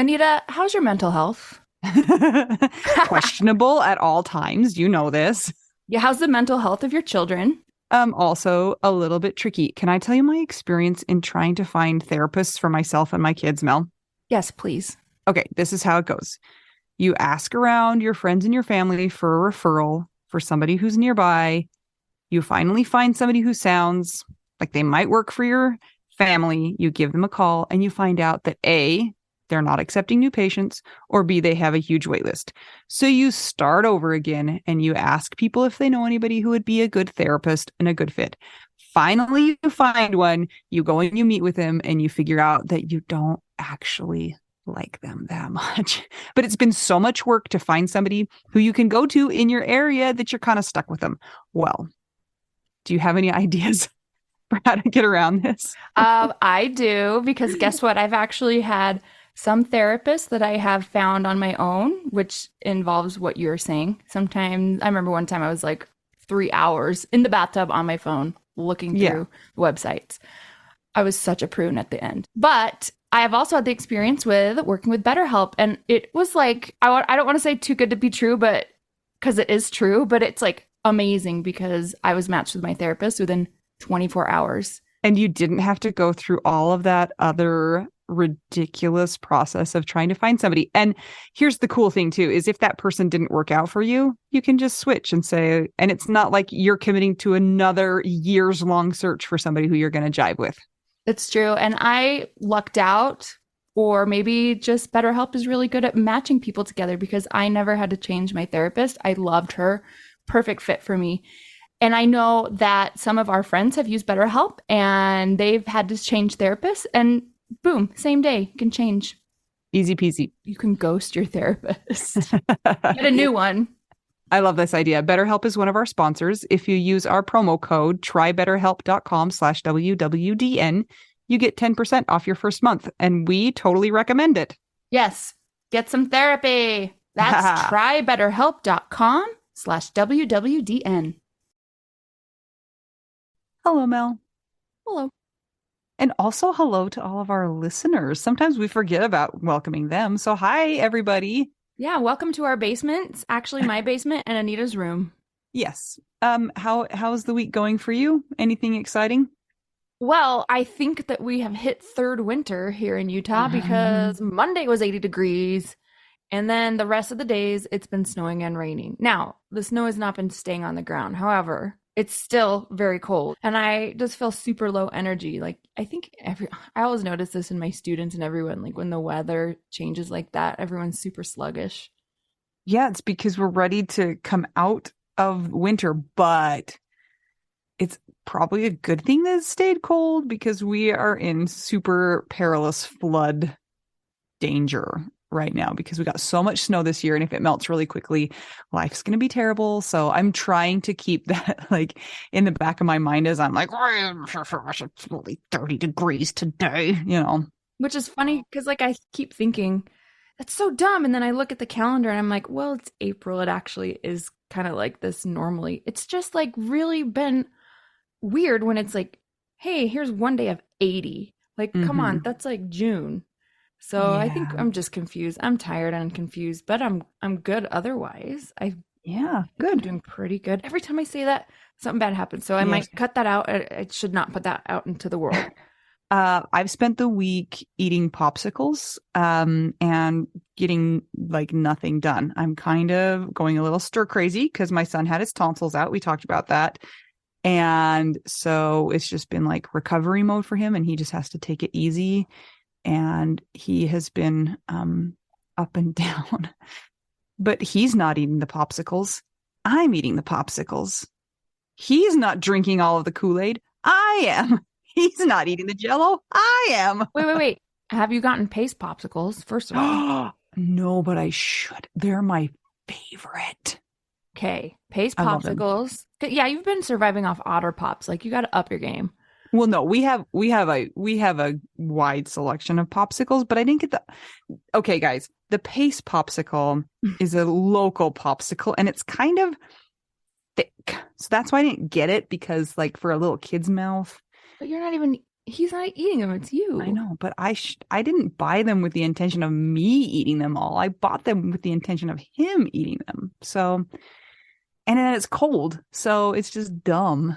Anita, how's your mental health? Questionable at all times. You know this. Yeah, how's the mental health of your children? Also a little bit tricky. Can I tell you my experience in trying to find therapists for myself and my kids, Mel? Yes, please. Okay, this is how it goes. You ask around your friends and your family for a referral for somebody who's nearby. You finally find somebody who sounds like they might work for your family. You give them a call and you find out that A, they're not accepting new patients, or B, they have a huge wait list. So you start over again and you ask people if they know anybody who would be a good therapist and a good fit. Finally, you find one, you go and you meet with them and you figure out that you don't actually like them that much. But it's been so much work to find somebody who you can go to in your area that you're kind of stuck with them. Well, do you have any ideas for how to get around this? I do, because guess what? I've actually had some therapists that I have found on my own, which involves what you're saying. Sometimes I remember one time I was like 3 hours in the bathtub on my phone looking through websites. I was such a prune at the end. But I have also had the experience with working with BetterHelp. And it was like, I don't want to say too good to be true, but because it is true, but it's like amazing because I was matched with my therapist within 24 hours. And you didn't have to go through all of that other ridiculous process of trying to find somebody. And here's the cool thing too, is if that person didn't work out for you, you can just switch and say, and it's not like you're committing to another years long search for somebody who you're going to jive with. It's true. And I lucked out, or maybe just BetterHelp is really good at matching people together because I never had to change my therapist. I loved her. Perfect fit for me. And I know that some of our friends have used BetterHelp and they've had to change therapists, and boom, same day, you can change. Easy peasy. You can ghost your therapist. Get a new one. I love this idea. BetterHelp is one of our sponsors. If you use our promo code trybetterhelp.com/WWDN, you get 10% off your first month. And we totally recommend it. Yes. Get some therapy. That's trybetterhelp.com/WWDN. Hello, Mel. Hello. And also hello to all of our listeners. Sometimes we forget about welcoming them. So hi, everybody. Yeah, welcome to our basement. It's actually my basement and Anita's room. Yes. How's the week going for you? Anything exciting? Well, I think that we have hit third winter here in Utah because Monday was 80 degrees. And then the rest of the days, it's been snowing and raining. Now, the snow has not been staying on the ground. However, it's still very cold. And I just feel super low energy. Like, I think I always notice this in my students and everyone, like when the weather changes like that, everyone's super sluggish. Yeah, it's because we're ready to come out of winter, but it's probably a good thing that it stayed cold because we are in super perilous flood danger right now because we got so much snow this year, and if it melts really quickly, life's going to be terrible. So I'm trying to keep that like in the back of my mind as I'm like, it's only 30 degrees today, Which is funny because like I keep thinking that's so dumb, and then I look at the calendar and I'm like, well, it's April. It actually is kind of like this normally. It's just like really been weird when it's like, hey, here's one day of 80. Like, come on, that's like June. So I think I'm just confused. I'm tired and confused, but I'm good otherwise. I'm doing pretty good. Every time I say that, something bad happens. So I might cut that out. I should not put that out into the world. I've spent the week eating popsicles and getting like nothing done. I'm kind of going a little stir crazy because my son had his tonsils out. We talked about that. And so it's just been like recovery mode for him, and he just has to take it easy. And he has been up and down, but he's not eating the popsicles. I'm eating the popsicles. He's not drinking all of the Kool-Aid. I am. He's not eating the Jell-O. I am. Wait. Have you gotten Pace popsicles, first of all? No, but I should. They're my favorite. Okay. Pace popsicles. Yeah, you've been surviving off Otter Pops. Like, you got to up your game. Well, no, we have a wide selection of popsicles, but I didn't get the. Okay, guys, the Pace popsicle is a local popsicle, and it's kind of thick, so that's why I didn't get it, because like for a little kid's mouth. But you're not even He's not eating them. It's you. I know, but I didn't buy them with the intention of me eating them all. I bought them with the intention of him eating them. So, and then it's cold. So it's just dumb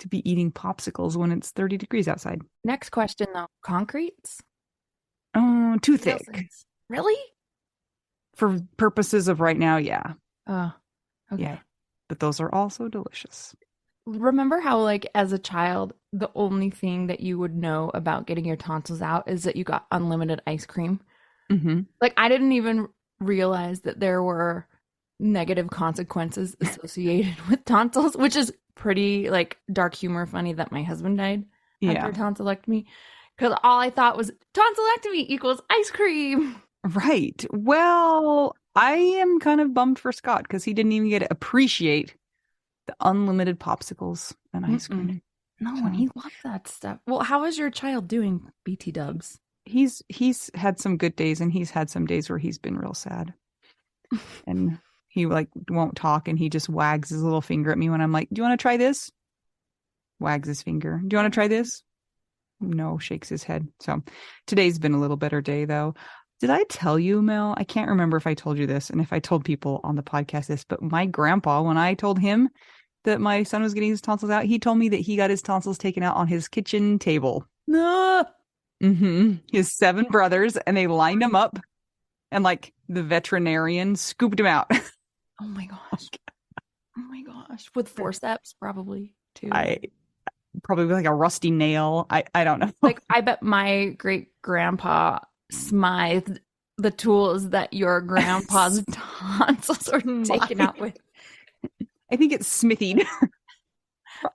to be eating popsicles when it's 30 degrees outside. Next question, though. Concretes? Oh, too thick. Nelsons. Really? For purposes of right now, yeah. Oh, okay. Yeah. But those are also delicious. Remember how, like, as a child, the only thing that you would know about getting your tonsils out is that you got unlimited ice cream? Mm-hmm. Like, I didn't even realize that there were negative consequences associated with tonsils, which is pretty, like, dark humor funny that my husband died after a tonsillectomy. Because all I thought was tonsillectomy equals ice cream. Right. Well, I am kind of bummed for Scott because he didn't even get to appreciate the unlimited popsicles and ice cream. No, and he loved that stuff. Well, how is your child doing, BT dubs? He's had some good days and he's had some days where he's been real sad. And he like won't talk and he just wags his little finger at me when I'm like, "Do you want to try this?" Wags his finger. "Do you want to try this?" No, shakes his head. So today's been a little better day though. Did I tell you, Mel? I can't remember if I told you this and if I told people on the podcast this, but my grandpa, when I told him that my son was getting his tonsils out, he told me that he got his tonsils taken out on his kitchen table. No. His 7 brothers, and they lined him up, and like the veterinarian scooped him out. Oh my gosh. Oh my gosh. With forceps, probably, too. Probably with like a rusty nail. I don't know. Like, I bet my great-grandpa smithed the tools that your grandpa's tonsils were taken out with. I think it's smithied.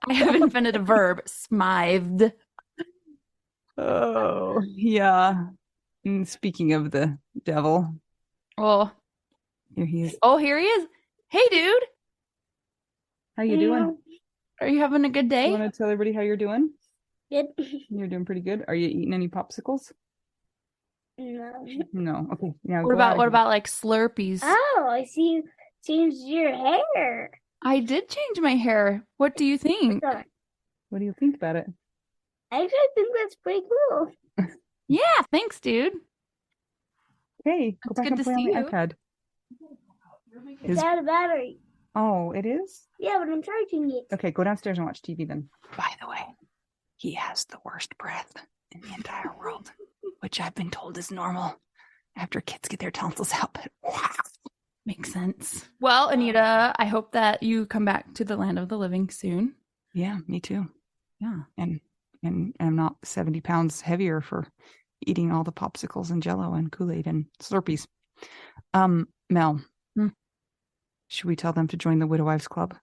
I have invented a verb, smithed. Oh, yeah. And speaking of the devil. Oh. Here he is. Oh, here he is. Hey, dude. How you doing? Are you having a good day? You want to tell everybody how you're doing? Good. You're doing pretty good. Are you eating any popsicles? No. No. Okay. Now what about like Slurpees? Oh, I see you changed your hair. I did change my hair. What do you think? What do you think about it? Actually, I think that's pretty cool. Yeah, thanks, dude. Hey, go back and play on the iPad. It's out of battery. Oh, it is? Yeah, but I'm charging it. Okay, go downstairs and watch TV then. By the way, he has the worst breath in the entire world, which I've been told is normal after kids get their tonsils out. But wow. Makes sense. Well, Anita, I hope that you come back to the land of the living soon. Yeah, me too. Yeah. And I'm not 70 pounds heavier for eating all the popsicles and Jell-O and Kool-Aid and Slurpees. Mel, should we tell them to join the Widow Wives Club?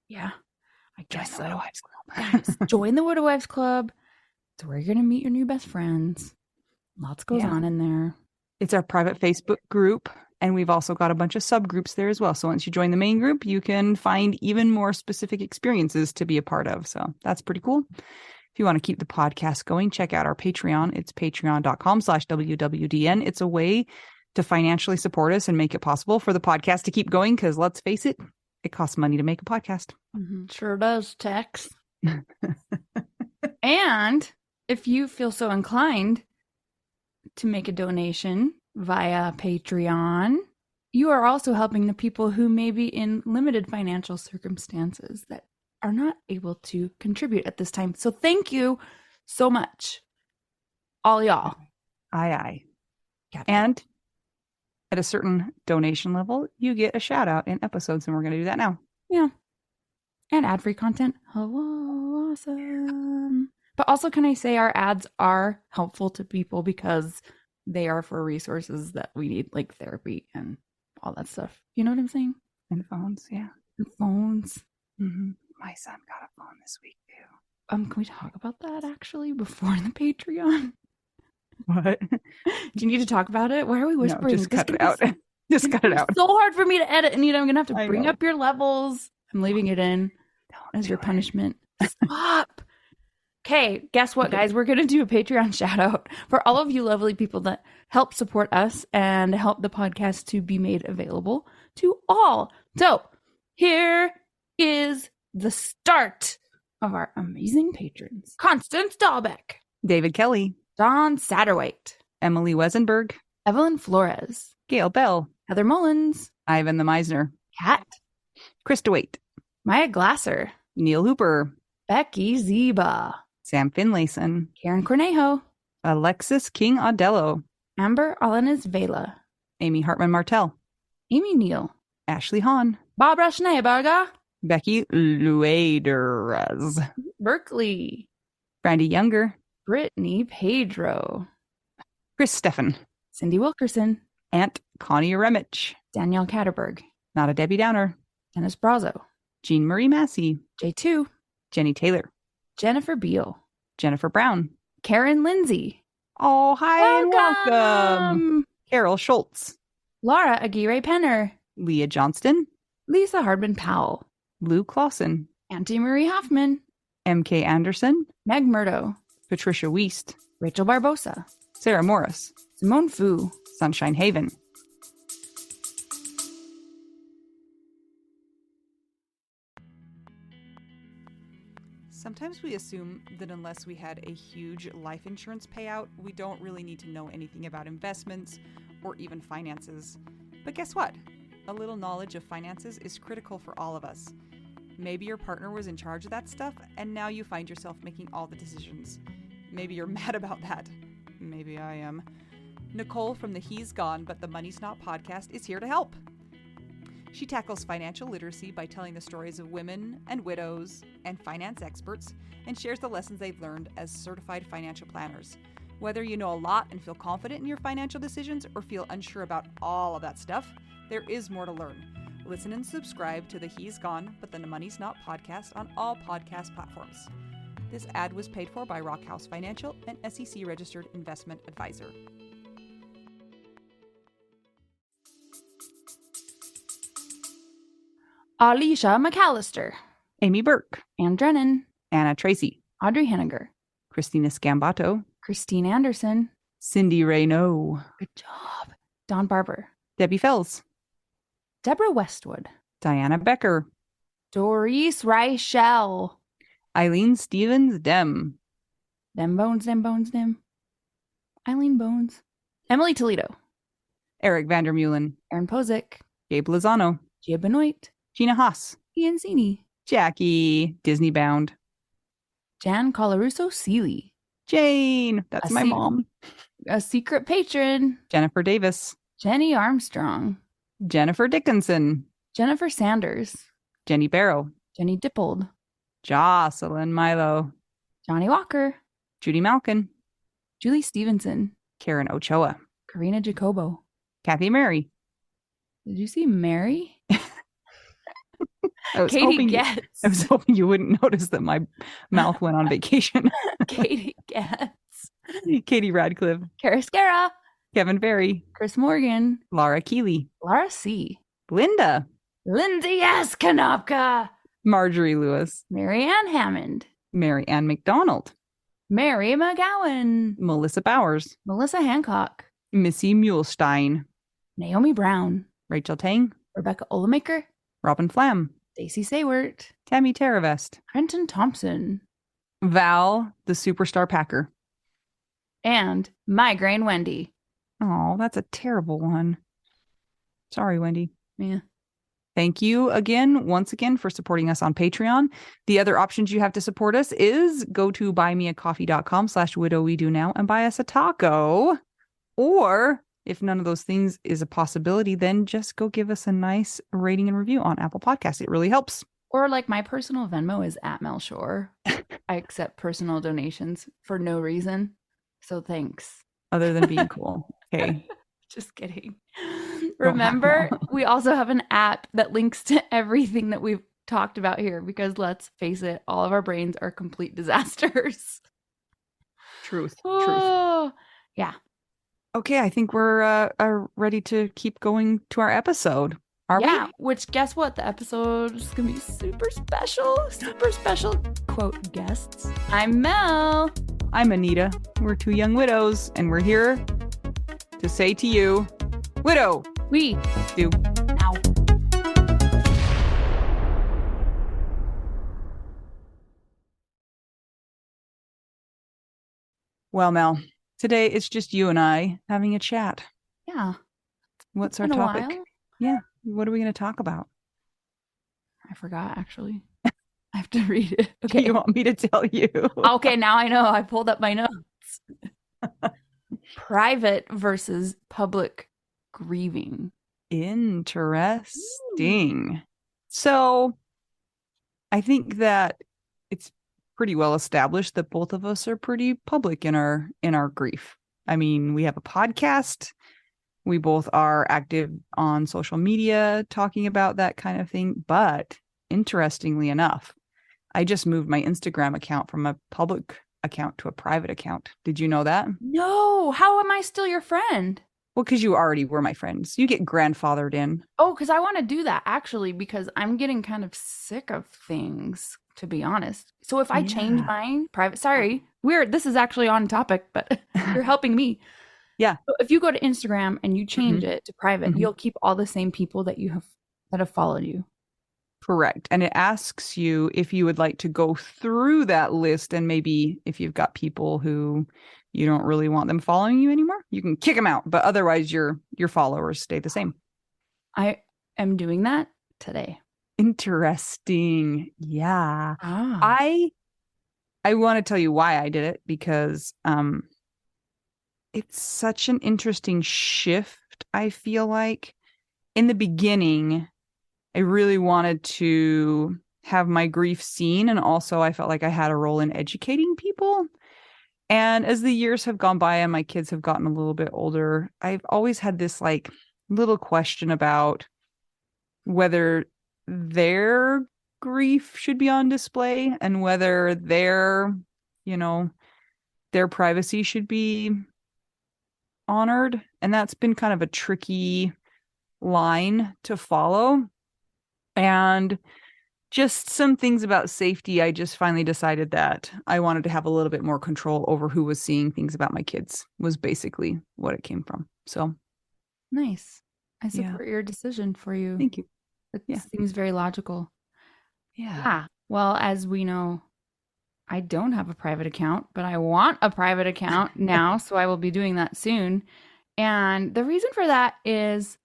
Yeah, I guess so. Widow Wives Club. Guys, join the Widow Wives Club. It's where you're going to meet your new best friends. Lots goes on in there. It's our private Facebook group. And we've also got a bunch of subgroups there as well. So once you join the main group, you can find even more specific experiences to be a part of. So that's pretty cool. If you want to keep the podcast going, check out our Patreon. It's patreon.com/WWDN. It's a way to financially support us and make it possible for the podcast to keep going. Because let's face it, it costs money to make a podcast. Mm-hmm. Sure does, Tex. And if you feel so inclined to make a donation via Patreon, you are also helping the people who may be in limited financial circumstances that are not able to contribute at this time. So thank you so much, all y'all. Aye. Captain. And at a certain donation level, you get a shout out in episodes, and we're going to do that now. Yeah. And ad-free content. Hello, awesome. But also, can I say our ads are helpful to people because they are for resources that we need, like therapy and all that stuff. You know what I'm saying? And phones, yeah. And phones. Mm-hmm. My son got a phone this week, too. Can we talk about that, actually, before the Patreon? What? Do you need to talk about it? Why are we whispering? No, just cut it out. Just cut it out. It's so hard for me to edit, Anita. I'm going to have to bring up your levels. I'm leaving it in as your punishment. Stop. Okay, guess what, guys? We're going to do a Patreon shout out for all of you lovely people that help support us and help the podcast to be made available to all. So here is the start of our amazing patrons. Constance Dahlbeck, David Kelly, Don Satterwhite, Emily Wesenberg, Evelyn Flores, Gail Bell, Heather Mullins, Ivan the Meisner, Kat, Krista Waite, Maya Glasser, Neil Hooper, Becky Zeba, Sam Finlayson, Karen Cornejo, Alexis King Audello, Amber Alanis Vela, Amy Hartman Martell, Amy Neal, Ashley Hahn, Barbara Schneeberger, Becky Luederez, Berkeley, Brandy Younger, Brittany Pedro, Chris Steffen, Cindy Wilkerson, Aunt Connie Remich, Danielle Catterberg, Not a Debbie Downer, Dennis Brazo, Jean Marie Massey, J2, Jenny Taylor, Jennifer Beal, Jennifer Brown. Karen Lindsay, Oh, hi and welcome. Carol Schultz, Laura Aguirre Penner, Leah Johnston, Lisa Hardman Powell, Lou Clausen, Auntie Marie Hoffman, MK Anderson, Meg Murdo, Patricia Wiest, Rachel Barbosa, Sarah Morris, Simone Fu, Sunshine Haven. Sometimes we assume that unless we had a huge life insurance payout, we don't really need to know anything about investments or even finances. But guess what? A little knowledge of finances is critical for all of us. Maybe your partner was in charge of that stuff, and now you find yourself making all the decisions. Maybe you're mad about that. Maybe I am. Nicole from the He's Gone But the Money's Not podcast is here to help. She tackles financial literacy by telling the stories of women and widows and finance experts, and shares the lessons they've learned as certified financial planners. Whether you know a lot and feel confident in your financial decisions or feel unsure about all of that stuff, there is more to learn. Listen and subscribe to the He's Gone But the Money's Not podcast on all podcast platforms. This ad was paid for by Rockhouse Financial, an SEC registered investment advisor. Alicia McAllister, Amy Burke, Ann Drennan, Anna Tracy, Audrey Henniger, Christina Scambato, Christine Anderson, Cindy Raynaud, good job, Don Barber, Debbie Fells, Deborah Westwood, Diana Becker, Doris Reichel, Eileen Stevens Dem, Them Bones, Eileen Bones, Emily Toledo, Eric Vandermeulen, Aaron Posick, Gabe Lozano, Gia Benoit, Gina Haas, Ian Zini, Jackie, Disney Bound, Jan Colarusso Seeley, Jane, that's my mom, a secret patron, Jennifer Davis, Jenny Armstrong, Jennifer Dickinson, Jennifer Sanders, Jenny Barrow, Jenny Dippold, Jocelyn Milo, Johnny Walker, Judy Malkin, Julie Stevenson, Karen Ochoa, Karina Jacobo. Kathy Mary. Did you see Mary? I was Katie Getz. I was hoping you wouldn't notice that my mouth went on vacation. Katie Getz. Katie Radcliffe, Carascara. Kevin Berry, Chris Morgan. Laura Keeley, Laura C. Linda, Lindsay S. Kanopka. Marjorie Lewis, Mary Ann Hammond. Mary Ann McDonald, Mary McGowan. Melissa Bowers, Melissa Hancock. Missy Mulestein, Naomi Brown. Rachel Tang, Rebecca Olemaker. Robin Flam, Stacey Saywert. Tammy Terravest, Quentin Thompson. Val, the superstar packer. And Migraine Wendy. Oh, that's a terrible one. Sorry, Wendy. Yeah. Thank you once again, for supporting us on Patreon. The other options you have to support us is go to buymeacoffee.com/widowwedonowand and buy us a taco. Or if none of those things is a possibility, then just go give us a nice rating and review on Apple Podcasts. It really helps. Or like my personal Venmo is @MelShore. I accept personal donations for no reason. So thanks. Other than being cool. Okay. Just kidding. Remember, we also have an app that links to everything that we've talked about here because let's face it, all of our brains are complete disasters. Truth. Oh, yeah. Okay, I think we're ready to keep going to our episode. Are we? Which guess what? The episode is going to be super special quote guests. I'm Mel. I'm Anita. We're two young widows, and we're here to say to you, widow, we do now. Well, Mel, today it's just you and I having a chat. Yeah, What's it's our been a topic? while. Yeah. What are we going to talk about? I forgot actually. I have to read it. Do you Okay. want me to tell you? Okay, now I know. I pulled up my notes. Private versus public grieving. Ooh. Interesting. So I think that it's pretty well established that both of us are pretty public in our grief. I mean, we have a podcast. We both are active on social media talking about that kind of thing. But interestingly enough, I just moved my Instagram account from a public account to a private account. Did you know that? No, how am I still your friend? Well, because you already were my friends. You get grandfathered in. Oh, because I want to do that actually, because I'm getting kind of sick of things, to be honest. So if I change Yeah. mine private, sorry, weird. This is actually on topic, but you're helping me. Yeah. So if you go to Instagram and you change Mhm. it to private, Mhm. you'll keep all the same people that have followed you. Correct. And it asks you if you would like to go through that list, and maybe if you've got people who you don't really want them following you anymore, you can kick them out. But otherwise your followers stay the same. I am doing that today. Interesting. Yeah. Ah. I want to tell you why I did it, because it's such an interesting shift, I feel like. In the beginning, I really wanted to have my grief seen, and also I felt like I had a role in educating people. And as the years have gone by and my kids have gotten a little bit older, I've always had this like little question about whether their grief should be on display and whether you know, their privacy should be honored. And that's been kind of a tricky line to follow. And just some things about safety, I just finally decided that I wanted to have a little bit more control over who was seeing things about my kids, was basically what it came from. So, Nice. I yeah. support your decision for you. Thank you. It Yeah. seems very logical. Yeah. Yeah. Well, as we know, I don't have a private account, but I want a private account now, so I will be doing that soon. And the reason for that is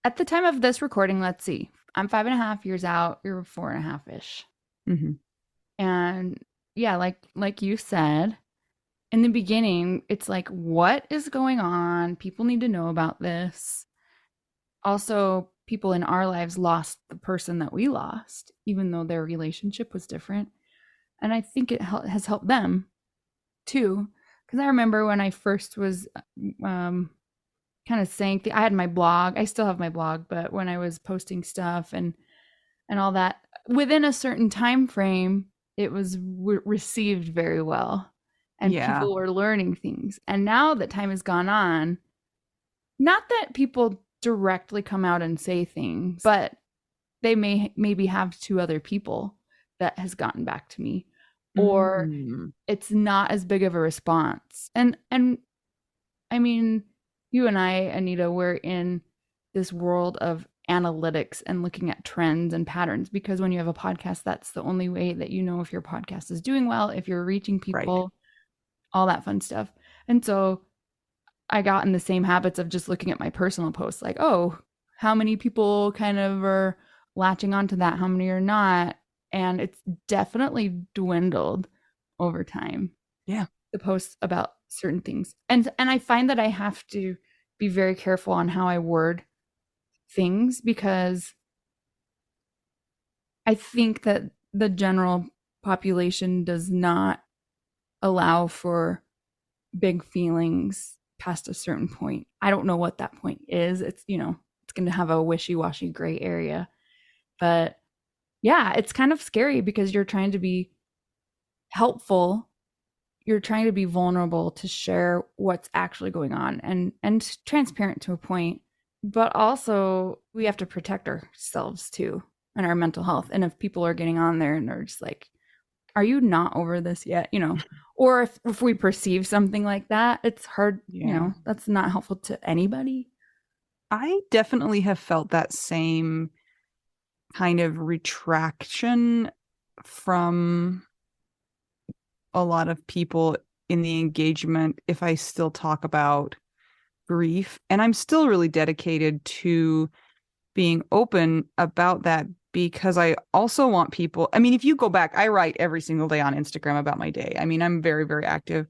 at the time of this recording, let's see, I'm 5.5 years out, you're 4.5-ish. Mm-hmm. And yeah, like you said, in the beginning, it's like, what is going on? People need to know about this. Also, people in our lives lost the person that we lost, even though their relationship was different. And I think it has helped them too. Because I remember when I first was kind of saying, I had my blog. I still have my blog, but when I was posting stuff and all that, within a certain time frame, it was received very well, and Yeah. people were learning things. And now that time has gone on, not that people directly come out and say things, but they maybe have two other people that has gotten back to me, or it's not as big of a response. And I mean, you and I, Anita, we're in this world of analytics and looking at trends and patterns, because when you have a podcast, that's the only way that you know if your podcast is doing well, if you're reaching people, right, all that fun stuff. And so I got in the same habits of just looking at my personal posts, like, oh, how many people kind of are latching onto that? How many are not? And it's definitely dwindled over time. Yeah. The posts about certain things. And I find that I have to be very careful on how I word things, because I think that the general population does not allow for big feelings past a certain point. I don't know what that point is. It's, it's going to have a wishy-washy gray area. But yeah, it's kind of scary because you're trying to be helpful. You're trying to be vulnerable to share what's actually going on and transparent to a point. But also we have to protect ourselves too and our mental health. And if people are getting on there and they're just like, are you not over this yet? Or if we perceive something like that, it's hard, that's not helpful to anybody. I definitely have felt that same kind of retraction from a lot of people in the engagement if I still talk about grief. And I'm still really dedicated to being open about that because I also want people. I mean, if you go back, I write every single day on Instagram about my day. I mean, I'm very, very active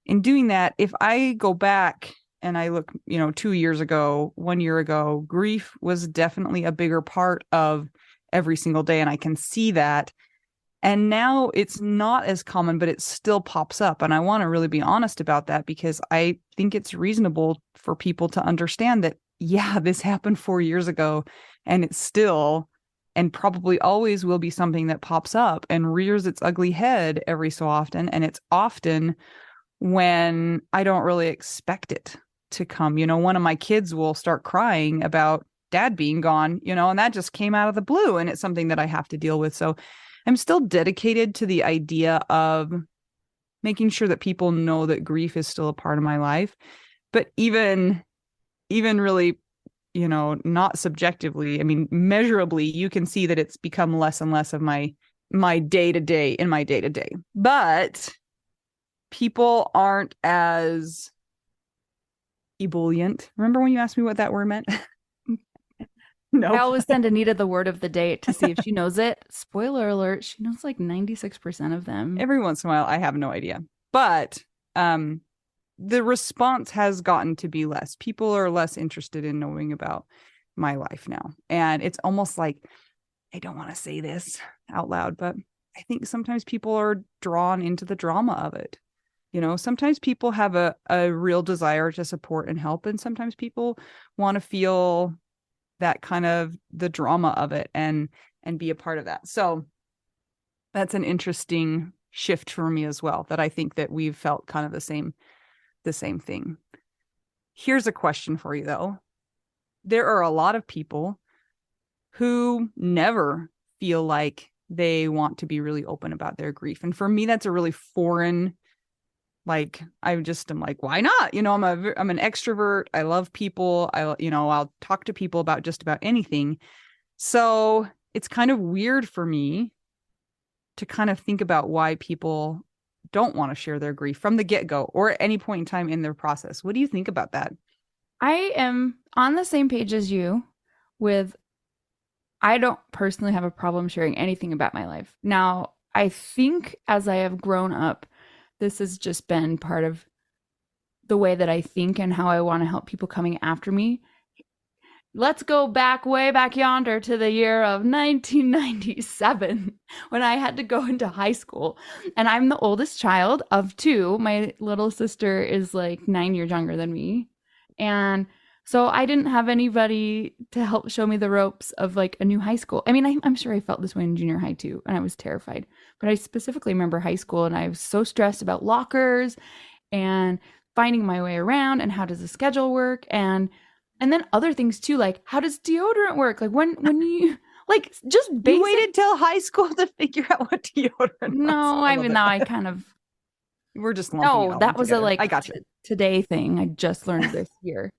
in doing that. If I go back and I look, 2 years ago, 1 year ago, grief was definitely a bigger part of every single day. And I can see that. And now it's not as common, but it still pops up. And I want to really be honest about that because I think it's reasonable for people to understand that, yeah, this happened 4 years ago and it's still and probably always will be something that pops up and rears its ugly head every so often. And it's often when I don't really expect it to come. One of my kids will start crying about dad being gone, and that just came out of the blue. And it's something that I have to deal with. So I'm still dedicated to the idea of making sure that people know that grief is still a part of my life. But even really, not subjectively, I mean, measurably, you can see that it's become less and less of my day-to-day in my day-to-day. But people aren't as ebullient. Remember when you asked me what that word meant? No. I always send Anita the word of the day to see if she knows it. Spoiler alert, she knows like 96% of them. Every once in a while, I have no idea. But the response has gotten to be less. People are less interested in knowing about my life now. And it's almost like, I don't want to say this out loud, but I think sometimes people are drawn into the drama of it. Sometimes people have a real desire to support and help. And sometimes people want to feel that kind of the drama of it and be a part of that. So that's an interesting shift for me as well, that I think that we've felt kind of the same thing. Here's a question for you though. There are a lot of people who never feel like they want to be really open about their grief. And for me, that's a really foreign, like, I'm like, why not? I'm an extrovert. I love people. I'll talk to people about just about anything. So it's kind of weird for me to kind of think about why people don't want to share their grief from the get-go or at any point in time in their process. What do you think about that? I am on the same page as you with, I don't personally have a problem sharing anything about my life. Now, I think as I have grown up, this has just been part of the way that I think and how I want to help people coming after me. Let's go back, way back yonder to the year of 1997 when I had to go into high school. And I'm the oldest child of two. My little sister is like 9 years younger than me. And so I didn't have anybody to help show me the ropes of like a new high school. I mean, I'm sure I felt this way in junior high too, and I was terrified. But I specifically remember high school, and I was so stressed about lockers and finding my way around and how does the schedule work, and then other things too, like how does deodorant work? Like when you like just basic. You waited till high school to figure out what deodorant was. No, I mean now I kind of. We're just lumping it all that was together. a like I got you. Today thing. I just learned this year.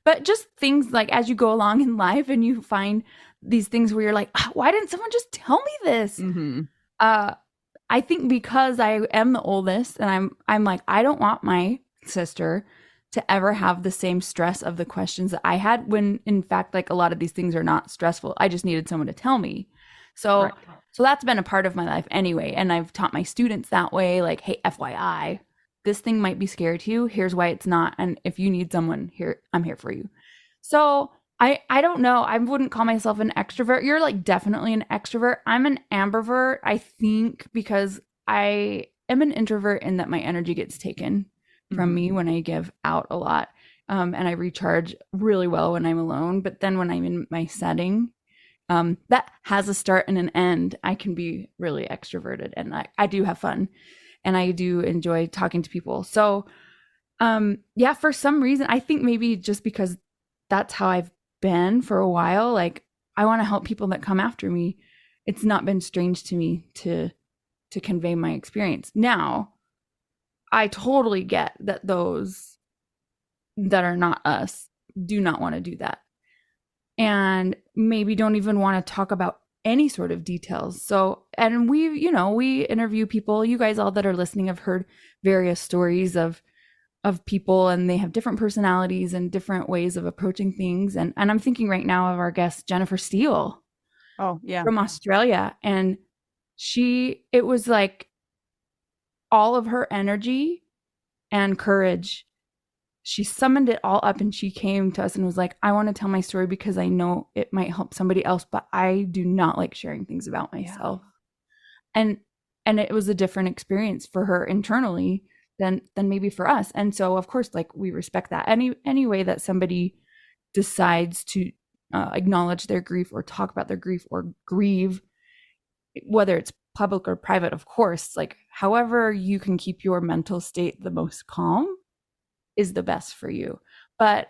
But just things like as you go along in life and you find these things where you're like, why didn't someone just tell me this? Mm-hmm. I think because I am the oldest and I'm like, I don't want my sister to ever have the same stress of the questions that I had when in fact, like a lot of these things are not stressful. I just needed someone to tell me. So that's been a part of my life anyway. And I've taught my students that way, like, hey, FYI, this thing might be scary to you. Here's why it's not. And if you need someone here, I'm here for you. So I don't know. I wouldn't call myself an extrovert. You're like definitely an extrovert. I'm an ambivert, I think, because I am an introvert in that my energy gets taken from me when I give out a lot. And I recharge really well when I'm alone. But then when I'm in my setting, that has a start and an end, I can be really extroverted, and I do have fun. And I do enjoy talking to people. So, yeah, for some reason, I think maybe just because that's how I've been for a while, like I want to help people that come after me. It's not been strange to me to convey my experience. Now, I totally get that those that are not us do not want to do that. And maybe don't even want to talk about any sort of details. So, and we interview people. You guys all that are listening have heard various stories of people, and they have different personalities and different ways of approaching things. And I'm thinking right now of our guest Jennifer Steele. Oh, yeah. From Australia. And it was like all of her energy and courage, she summoned it all up, and she came to us and was like, I want to tell my story because I know it might help somebody else, but I do not like sharing things about myself. Yeah. And it was a different experience for her internally than maybe for us. And so of course, like, we respect that. Any way that somebody decides to acknowledge their grief or talk about their grief or grieve, whether it's public or private, of course, like, however you can keep your mental state the most calm is the best for you. But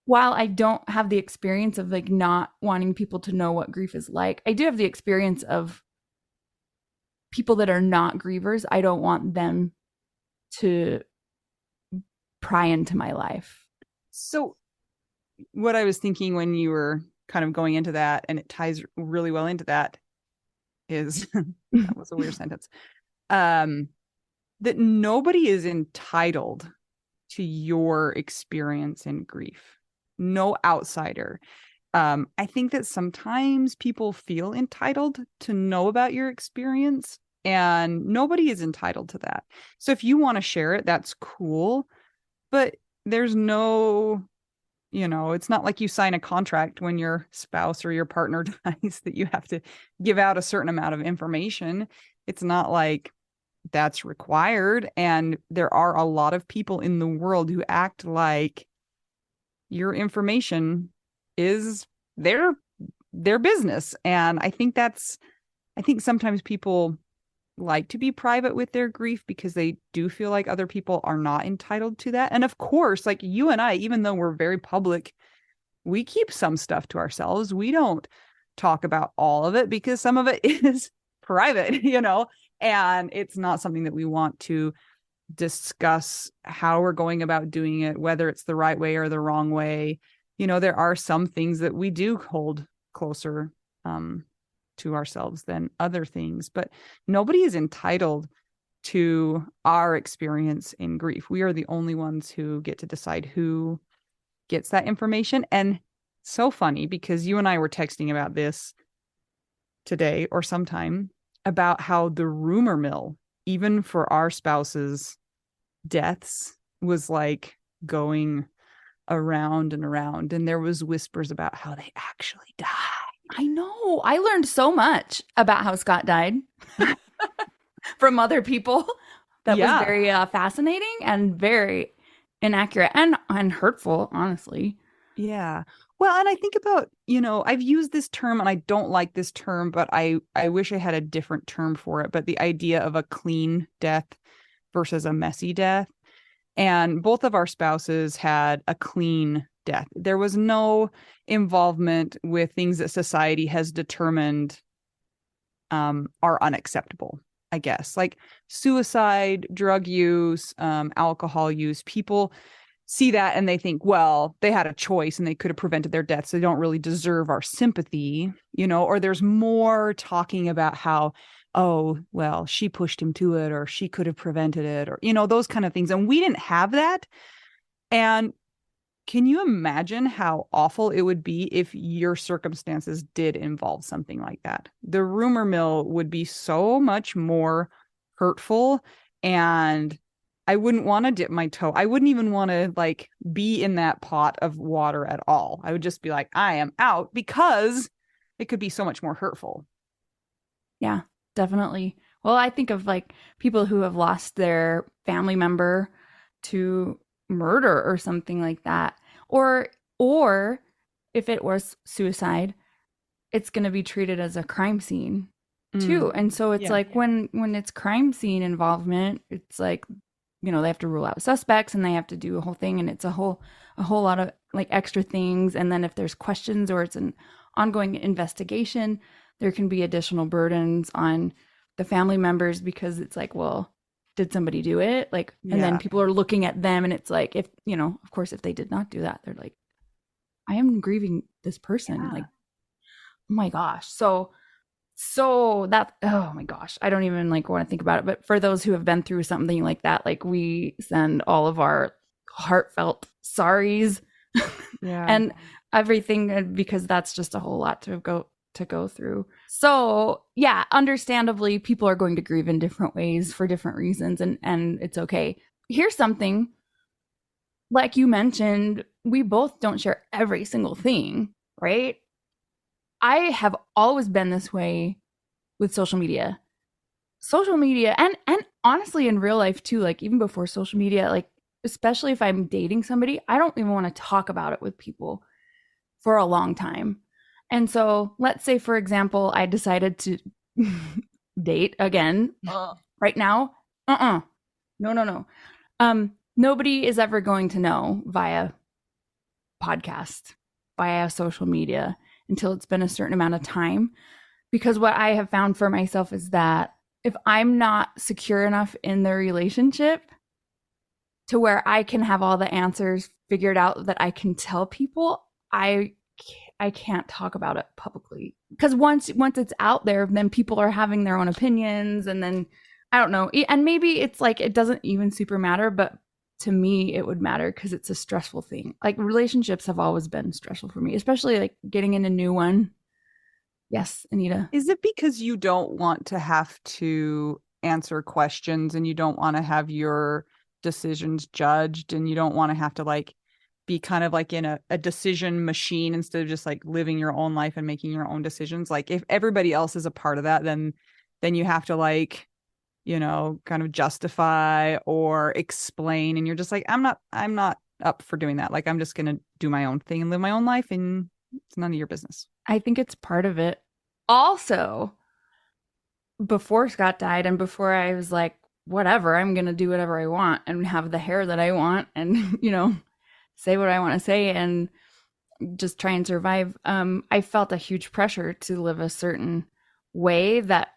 while I don't have the experience of like not wanting people to know what grief is like, I do have the experience of people that are not grievers. I don't want them to pry into my life. So what I was thinking when you were kind of going into that, and it ties really well into that, is that was a weird sentence, that nobody is entitled to your experience in grief. No outsider. I think that sometimes people feel entitled to know about your experience, and nobody is entitled to that. So if you want to share it, that's cool, but there's no, it's not like you sign a contract when your spouse or your partner dies that you have to give out a certain amount of information. It's not like that's required. And there are a lot of people in the world who act like your information is their business. And I think sometimes people like to be private with their grief because they do feel like other people are not entitled to that. And of course, like you and I, even though we're very public, we keep some stuff to ourselves. We don't talk about all of it because some of it is private, and it's not something that we want to discuss how we're going about doing it, whether it's the right way or the wrong way. There are some things that we do hold closer to ourselves than other things, but nobody is entitled to our experience in grief. We are the only ones who get to decide who gets that information. And so funny, because you and I were texting about this today or sometime, about how the rumor mill, even for our spouses' deaths, was like going around and around, and there was whispers about how they actually died. I know. I learned so much about how Scott died from other people. That was very fascinating and very inaccurate and hurtful, honestly. Yeah. Well, and I think about, I've used this term and I don't like this term, but I wish I had a different term for it. But the idea of a clean death versus a messy death. And both of our spouses had a clean death. There was no involvement with things that society has determined are unacceptable, I guess, like suicide, drug use, alcohol use. People see that and they think, well, they had a choice and they could have prevented their deaths. They don't really deserve our sympathy, or there's more talking about how, oh, well, she pushed him to it, or she could have prevented it, or, those kind of things. And we didn't have that. And can you imagine how awful it would be if your circumstances did involve something like that? The rumor mill would be so much more hurtful, and I wouldn't want to dip my toe. I wouldn't even want to like be in that pot of water at all. I would just be like, I am out, because it could be so much more hurtful. Yeah, definitely. Well, I think of like people who have lost their family member to murder or something like that. Or if it was suicide, it's going to be treated as a crime scene too. And so it's like when it's crime scene involvement, it's like, they have to rule out suspects and they have to do a whole thing, and it's a whole lot of like extra things. And then if there's questions or it's an ongoing investigation, there can be additional burdens on the family members, because it's like, well, did somebody do it? Like, and then people are looking at them, and it's like, if, of course, if they did not do that, they're like, I am grieving this person. Like, oh my gosh. So So that, oh my gosh, I don't even like want to think about it. But for those who have been through something like that, like we send all of our heartfelt sorries Yeah. and everything, because that's just a whole lot to go through. So yeah, understandably, people are going to grieve in different ways for different reasons, and it's okay. Here's something, like you mentioned, we both don't share every single thing, right? I have always been this way with social media. Social media and honestly in real life too, like even before social media, like especially if I'm dating somebody, I don't even want to talk about it with people for a long time. And so, let's say for example, I decided to date again right now. No, no, no. Nobody is ever going to know via podcast, via social media until it's been a certain amount of time. Because what I have found for myself is that if I'm not secure enough in the relationship to where I can have all the answers figured out that I can tell people, I can't talk about it publicly. Because once it's out there, then people are having their own opinions, and then I don't know. And maybe it's like it doesn't even super matter, but to me it would matter because it's a stressful thing. Like relationships have always been stressful for me, especially like getting in a new one. Yes, Anita. Is it because you don't want to have to answer questions and you don't want to have your decisions judged and you don't want to have to like be kind of like in a decision machine instead of just like living your own life and making your own decisions? Like if everybody else is a part of that, then you have to like, kind of justify or explain. And you're just like, I'm not up for doing that. Like, I'm just going to do my own thing and live my own life, and it's none of your business. I think it's part of it. Also, before Scott died and before I was like, whatever, I'm going to do whatever I want and have the hair that I want and, say what I want to say and just try and survive. I felt a huge pressure to live a certain way that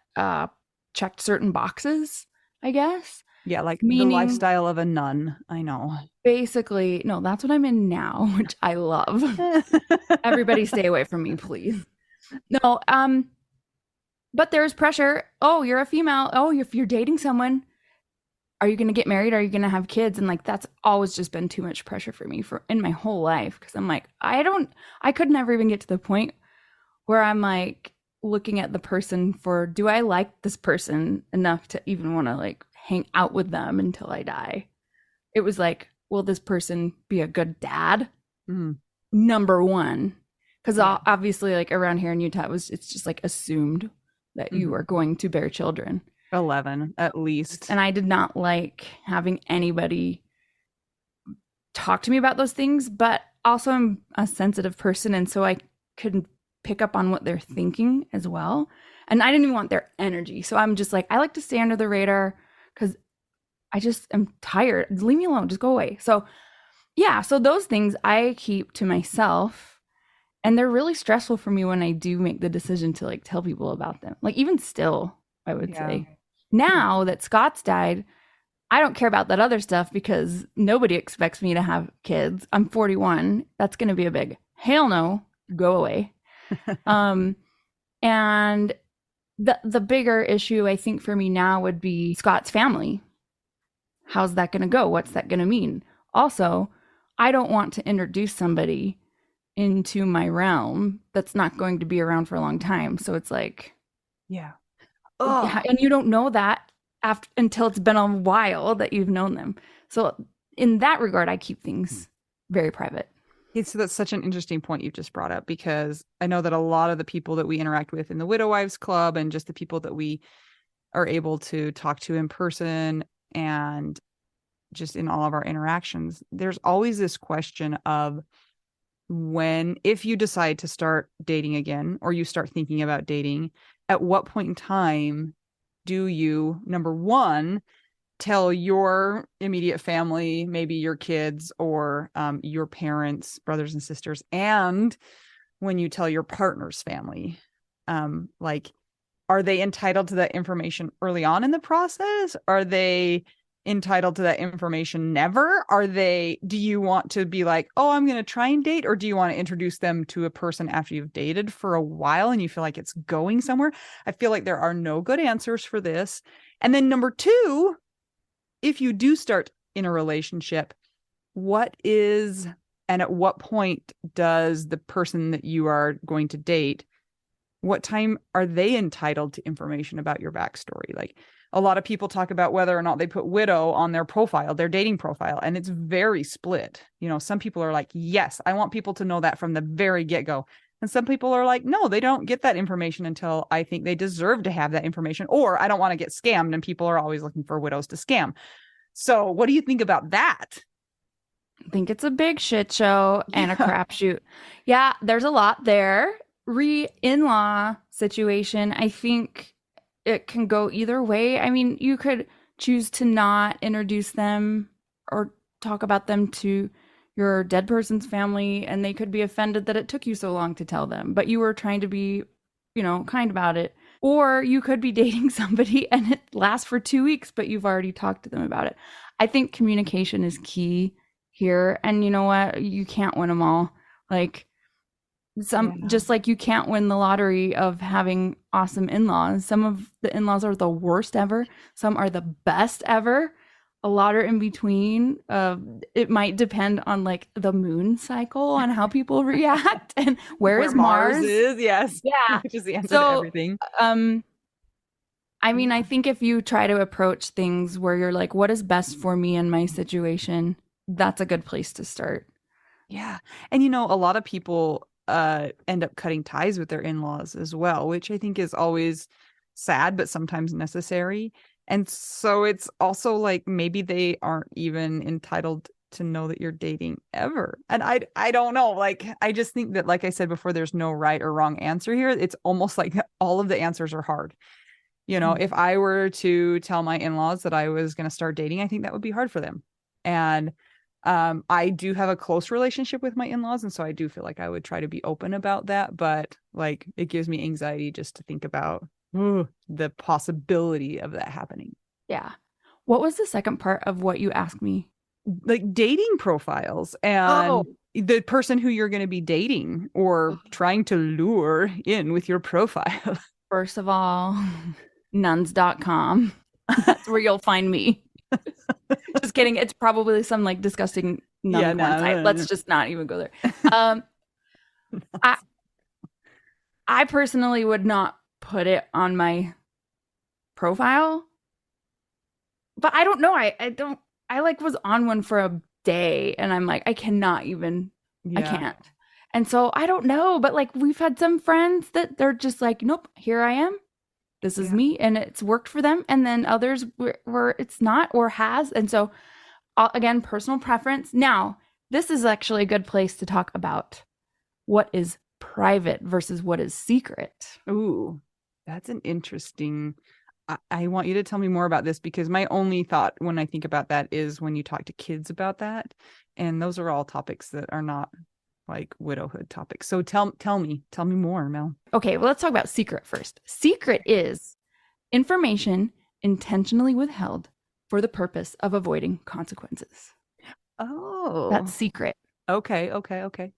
checked certain boxes, I guess. Yeah, like Meaning, the lifestyle of a nun. I know. Basically, no, that's what I'm in now, which I love. Everybody stay away from me, please. No, but there's pressure. Oh, you're a female. Oh, if you're dating someone, are you going to get married? Are you going to have kids? And like, that's always just been too much pressure for me for in my whole life. Cause I'm like, I could never even get to the point where I'm like looking at the person for, do I like this person enough to even want to like hang out with them until I die? It was like, will this person be a good dad? Mm-hmm. Number one. Because obviously, like around here in Utah, it's just like assumed that you are going to bear children. 11 at least. And I did not like having anybody talk to me about those things, but also I'm a sensitive person, and so I could pick up on what they're thinking as well. And I didn't even want their energy. So I'm just like, I like to stay under the radar because I just am tired. Leave me alone. Just go away. So yeah, so those things I keep to myself. And they're really stressful for me when I do make the decision to like tell people about them. Like even still, I would say. Now that Scott's died, I don't care about that other stuff because nobody expects me to have kids. I'm 41. That's going to be a big hell no, go away. And the bigger issue I think for me now would be Scott's family. How's that going to go? What's that going to mean? Also, I don't want to introduce somebody into my realm that's not going to be around for a long time. So it's like, yeah. And you don't know that until it's been a while that you've known them. So in that regard, I keep things very private. So that's such an interesting point you've just brought up, because I know that a lot of the people that we interact with in the Widow Wives Club and just the people that we are able to talk to in person and just in all of our interactions, there's always this question of if you decide to start dating again, or you start thinking about dating, at what point in time do you, number one, tell your immediate family, maybe your kids or your parents, brothers and sisters, and when you tell your partner's family, like, are they entitled to that information early on in the process? Are they entitled to that information never? Do you want to be like, oh, I'm going to try and date? Or do you want to introduce them to a person after you've dated for a while and you feel like it's going somewhere? I feel like there are no good answers for this. And then number two, if you do start in a relationship, and at what point does the person that you are going to date, what time are they entitled to information about your backstory? Like, a lot of people talk about whether or not they put widow on their profile, their dating profile, and it's very split. Some people are like, yes, I want people to know that from the very get-go. And some people are like, no, they don't get that information until I think they deserve to have that information, or I don't want to get scammed, and people are always looking for widows to scam. So what do you think about that? I think it's a big shit show and a crapshoot. Yeah, there's a lot there. In-law situation, I think it can go either way. I mean, you could choose to not introduce them or talk about them to your dead person's family, and they could be offended that it took you so long to tell them, but you were trying to be, kind about it. Or you could be dating somebody and it lasts for 2 weeks, but you've already talked to them about it. I think communication is key here. And you know what? You can't win them all. Like, just like you can't win the lottery of having awesome in-laws. Some of the in-laws are the worst ever. Some are the best ever. A lot are in between. It might depend on like the moon cycle on how people react and where is Mars is. Yes. Yeah. Which is the answer to everything. I mean, I think if you try to approach things where you're like, what is best for me in my situation? That's a good place to start. Yeah. And a lot of people end up cutting ties with their in-laws as well, which I think is always sad, but sometimes necessary. And so it's also like maybe they aren't even entitled to know that you're dating ever. And I don't know. Like, I just think that, like I said before, there's no right or wrong answer here. It's almost like all of the answers are hard. If I were to tell my in-laws that I was going to start dating, I think that would be hard for them. And I do have a close relationship with my in-laws, and so I do feel like I would try to be open about that, but like it gives me anxiety just to think about the possibility of that happening. Yeah. What was the second part of what you asked me? Like dating profiles and the person who you're going to be dating or trying to lure in with your profile. First of all, nuns.com. That's where you'll find me. Just kidding. It's probably some like disgusting nun site. Let's just not even go there. I personally would not put it on my profile, but I don't know. I like was on one for a day and I'm like, I cannot even, I can't. And so I don't know, but like we've had some friends that they're just like, nope, here I am. This is me, and it's worked for them. And then others where it's not or has. And so, again, personal preference. Now, this is actually a good place to talk about what is private versus what is secret. Ooh, that's an interesting. I want you to tell me more about this, because my only thought when I think about that is when you talk to kids about that. And those are all topics that are not like widowhood topics. So tell me more, Mel. Okay, well, let's talk about secret first. Secret is information intentionally withheld for the purpose of avoiding consequences. Oh, that's secret. Okay.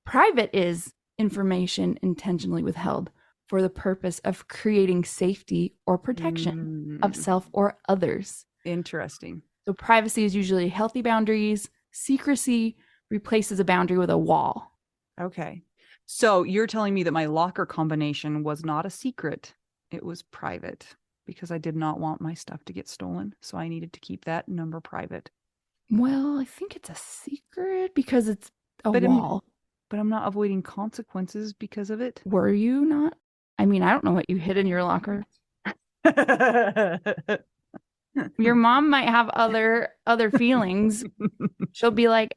Private is information intentionally withheld for the purpose of creating safety or protection of self or others. Interesting. So privacy is usually healthy boundaries. Secrecy replaces a boundary with a wall. Okay. So you're telling me that my locker combination was not a secret. It was private because I did not want my stuff to get stolen. So I needed to keep that number private. Well, I think it's a secret because it's a wall. But I'm not avoiding consequences because of it. Were you not? I mean, I don't know what you hid in your locker. Your mom might have other feelings. She'll be like,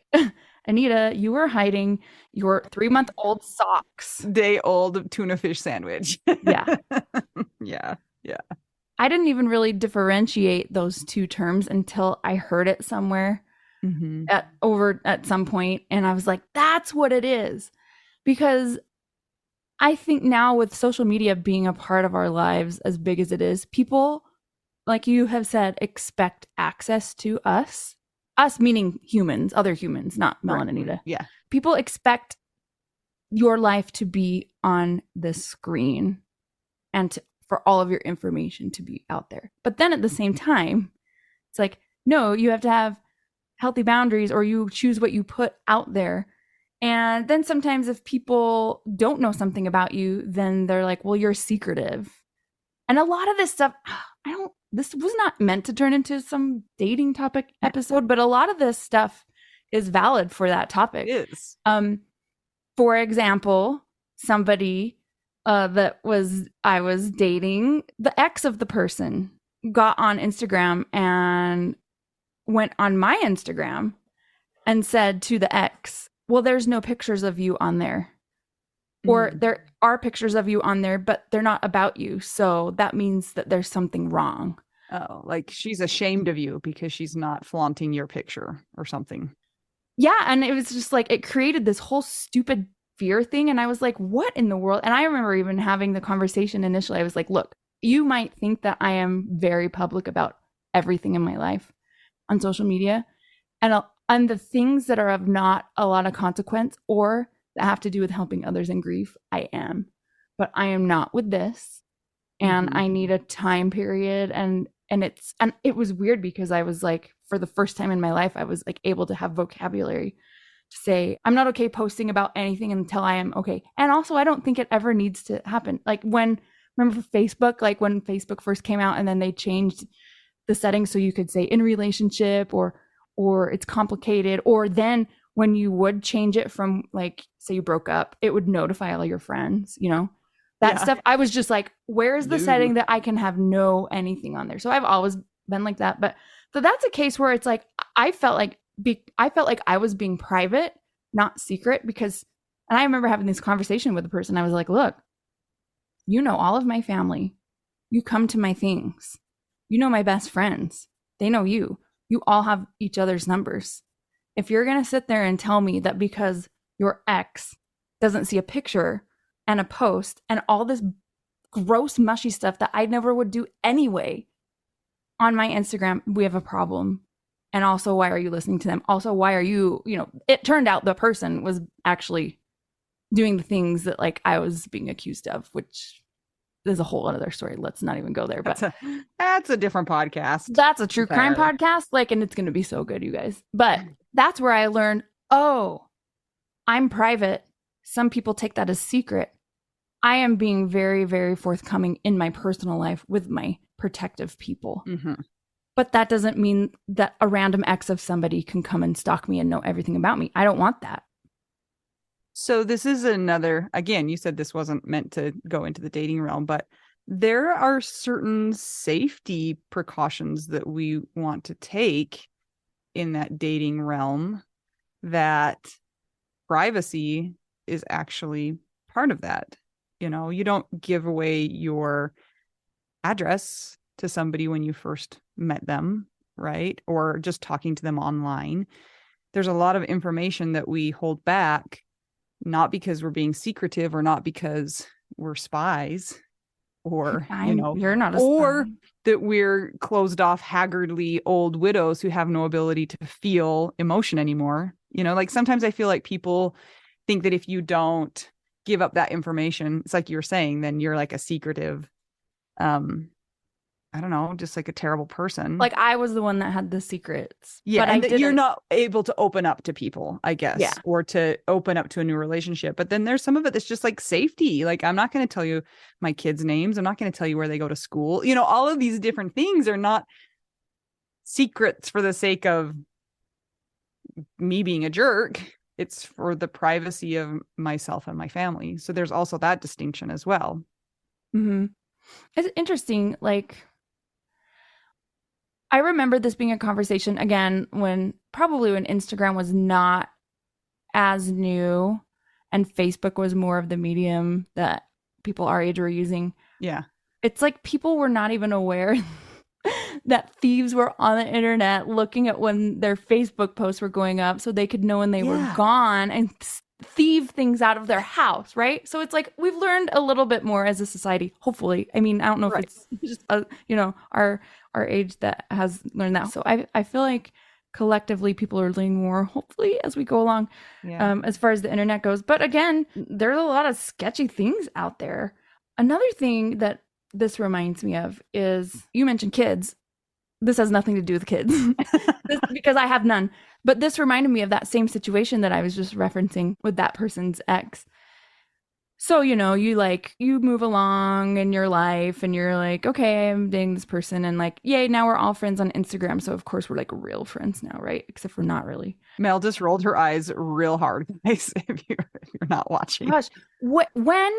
Anita, you were hiding your 3-month-old socks. Day-old tuna fish sandwich. Yeah. Yeah. I didn't even really differentiate those two terms until I heard it somewhere at some point. And I was like, that's what it is. Because I think now with social media being a part of our lives as big as it is, people like you have said, expect access to us. Us meaning humans, other humans, not Mel and Anita. Yeah. People expect your life to be on the screen and for all of your information to be out there. But then at the same time, it's like, no, you have to have healthy boundaries, or you choose what you put out there. And then sometimes if people don't know something about you, then they're like, well, you're secretive. And a lot of this stuff, this was not meant to turn into some dating topic episode, but a lot of this stuff is valid for that topic. It is. For example, somebody I was dating, the ex of the person got on Instagram and went on my Instagram and said to the ex, well, there's no pictures of you on there. Or there are pictures of you on there, but they're not about you. So that means that there's something wrong. Oh, like she's ashamed of you because she's not flaunting your picture or something. Yeah. And it was just like, it created this whole stupid fear thing. And I was like, what in the world? And I remember even having the conversation initially. I was like, look, you might think that I am very public about everything in my life on social media. And the things that are of not a lot of consequence or that have to do with helping others in grief, I am. But I am not with this. And I need a time period. And it was weird because I was like, for the first time in my life, I was like able to have vocabulary to say, I'm not okay posting about anything until I am okay. And also, I don't think it ever needs to happen. Like remember Facebook, like when Facebook first came out and then they changed the settings so you could say in relationship or it's complicated, or then when you would change it from like, say you broke up, it would notify all your friends, that stuff. I was just like, where's the setting that I can have no anything on there? So I've always been like that. But so that's a case where it's like, I felt like I was being private, not secret, and I remember having this conversation with a person. I was like, look, you know, all of my family, you come to my things, you know, my best friends, they know you all have each other's numbers. If you're going to sit there and tell me that because your ex doesn't see a picture and a post and all this gross, mushy stuff that I never would do anyway on my Instagram, we have a problem. And also, why are you listening to them? Also, why are you, it turned out the person was actually doing the things that like I was being accused of, which is a whole other story. Let's not even go there. But that's a different podcast. That's a true crime podcast. Like, and it's going to be so good, you guys. But that's where I learned, oh, I'm private. Some people take that as secret. I am being very, very forthcoming in my personal life with my protective people. But that doesn't mean that a random ex of somebody can come and stalk me and know everything about me. I don't want that. So this is another, again, you said this wasn't meant to go into the dating realm, but there are certain safety precautions that we want to take in that dating realm, that privacy is actually part of that. You don't give away your address to somebody when you first met them, right? Or just talking to them online. There's a lot of information that we hold back, not because we're being secretive or not because we're spies or, you're not a or spy. That we're closed off, haggardly old widows who have no ability to feel emotion anymore. Like sometimes I feel like people think that if you don't give up that information, it's like you were saying, then you're like a secretive, I don't know, just like a terrible person. Like I was the one that had the secrets. Yeah, but and that you're not able to open up to people, I guess, yeah. Or to open up to a new relationship. But then there's some of it that's just like safety. Like, I'm not going to tell you my kids' names. I'm not going to tell you where they go to school. All of these different things are not secrets for the sake of me being a jerk. It's for the privacy of myself and my family. So there's also that distinction as well. Mm-hmm. It's interesting. Like, I remember this being a conversation again when Instagram was not as new and Facebook was more of the medium that people our age were using. Yeah. It's like people were not even aware that thieves were on the internet looking at when their Facebook posts were going up so they could know when they were gone and thieve things out of their house, right? So it's like we've learned a little bit more as a society, hopefully. I mean, I don't know if it's just our our age that has learned that. So I feel like collectively people are learning more, hopefully, as we go along, as far as the internet goes. But again, there's a lot of sketchy things out there. Another thing that this reminds me of is, you mentioned kids. This has nothing to do with kids because I have none. But this reminded me of that same situation that I was just referencing with that person's ex. So, you move along in your life and you're like, okay, I'm dating this person. And like, yay, now we're all friends on Instagram. So, of course, we're like real friends now, right? Except for not really. Mel just rolled her eyes real hard, guys, if you're not watching. Gosh, when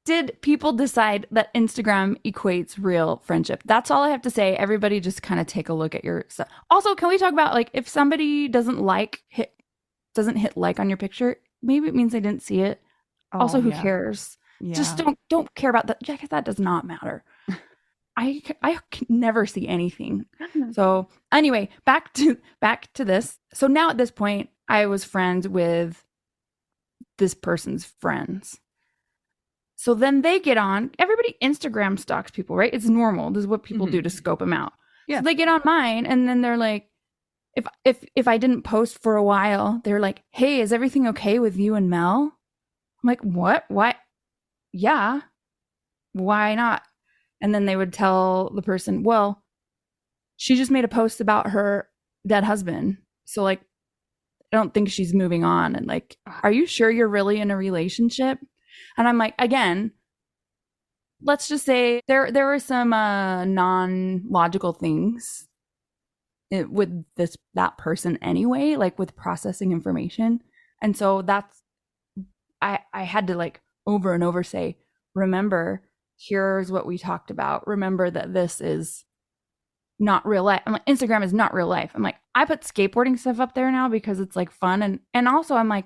did people decide that Instagram equates real friendship? That's all I have to say. Everybody just kind of take a look at your stuff. Also, can we talk about, like, if somebody doesn't hit like on your picture, maybe it means they didn't see it. Also, who cares? Yeah. Just don't care about that. Yeah, that does not matter. I can never see anything. So anyway, back to this. So now at this point, I was friends with this person's friends. So then they get on. Everybody Instagram stalks people, right? It's normal. This is what people do to scope them out. Yeah. So they get on mine, and then they're like, if I didn't post for a while, they're like, "Hey, is everything okay with you and Mel?" I'm like, what? Why? Yeah. Why not? And then they would tell the person, well, she just made a post about her dead husband. So, like, I don't think she's moving on. And like, are you sure you're really in a relationship? And I'm like, again, let's just say there were some non-logical things with that person anyway, like with processing information. And so that's, I had to like over and over say, remember, here's what we talked about. Remember that this is not real life. I'm like, Instagram is not real life. I'm like, I put skateboarding stuff up there now because it's like fun. And also I'm like,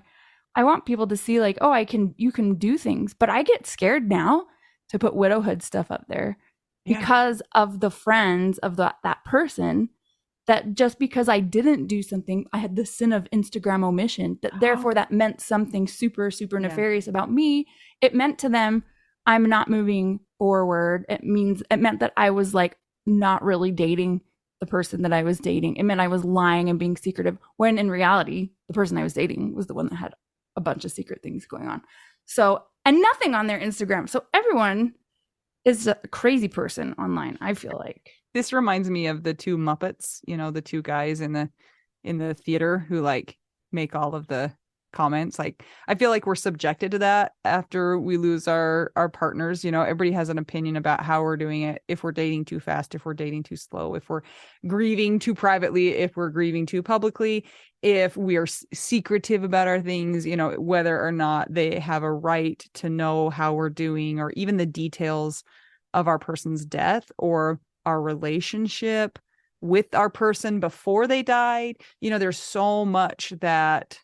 I want people to see like, oh, you can do things. But I get scared now to put widowhood stuff up there because of the friends of that person, that just because I didn't do something, I had the sin of Instagram omission, that therefore that meant something super, super nefarious about me. It meant to them, I'm not moving forward. It meant that I was like not really dating the person that I was dating. It meant I was lying and being secretive, when in reality, the person I was dating was the one that had a bunch of secret things going on. So, and nothing on their Instagram. So everyone is a crazy person online, I feel like. This reminds me of the two Muppets, the two guys in the theater who like make all of the comments. Like, I feel like we're subjected to that after we lose our partners. Everybody has an opinion about how we're doing it. If we're dating too fast, if we're dating too slow, if we're grieving too privately, if we're grieving too publicly, if we are secretive about our things, whether or not they have a right to know how we're doing, or even the details of our person's death or our relationship with our person before they died. There's so much that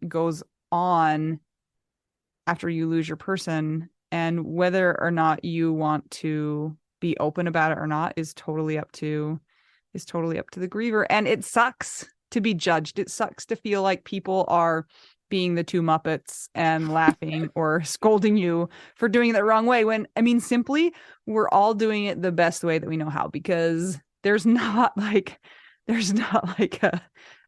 goes on after you lose your person, and whether or not you want to be open about it or not is totally up to the griever. And it sucks to be judged. It sucks to feel like people are being the two Muppets and laughing or scolding you for doing it the wrong way, when, I mean, simply, we're all doing it the best way that we know how, because there's not like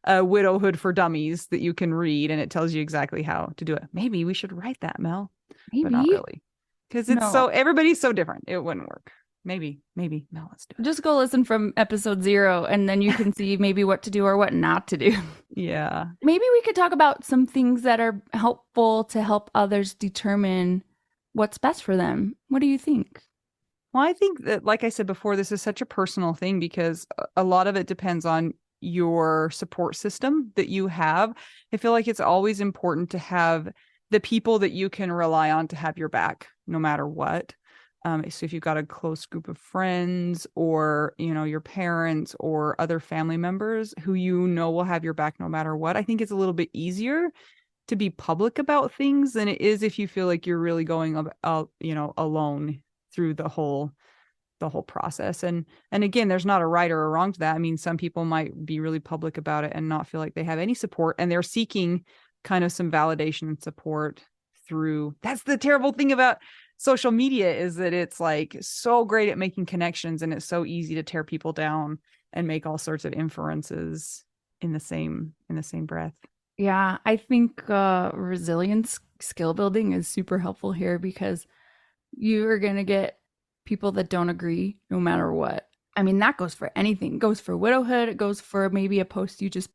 a Widowhood for Dummies that you can read and it tells you exactly how to do it. Maybe we should write that, Mel. Maybe. But not really. Because it's everybody's so different. It wouldn't work. Maybe Mel, let's do it. Just go listen from episode 0 and then you can see maybe what to do or what not to do. Yeah. Maybe we could talk about some things that are helpful to help others determine what's best for them. What do you think? Well, I think that, like I said before, this is such a personal thing because a lot of it depends on your support system that you have. I feel like it's always important to have the people that you can rely on to have your back no matter what. So if you've got a close group of friends or, your parents or other family members who will have your back no matter what, I think it's a little bit easier to be public about things than it is if you feel like you're really going alone through the whole process. And again, there's not a right or a wrong to that. I mean, some people might be really public about it and not feel like they have any support, and they're seeking kind of some validation and support through. That's the terrible thing about social media is that it's like so great at making connections, and it's so easy to tear people down and make all sorts of inferences in the same breath. Yeah, I think resilience skill building is super helpful here because you are going to get people that don't agree no matter what. I mean, that goes for anything. It goes for widowhood. It goes for maybe a post you just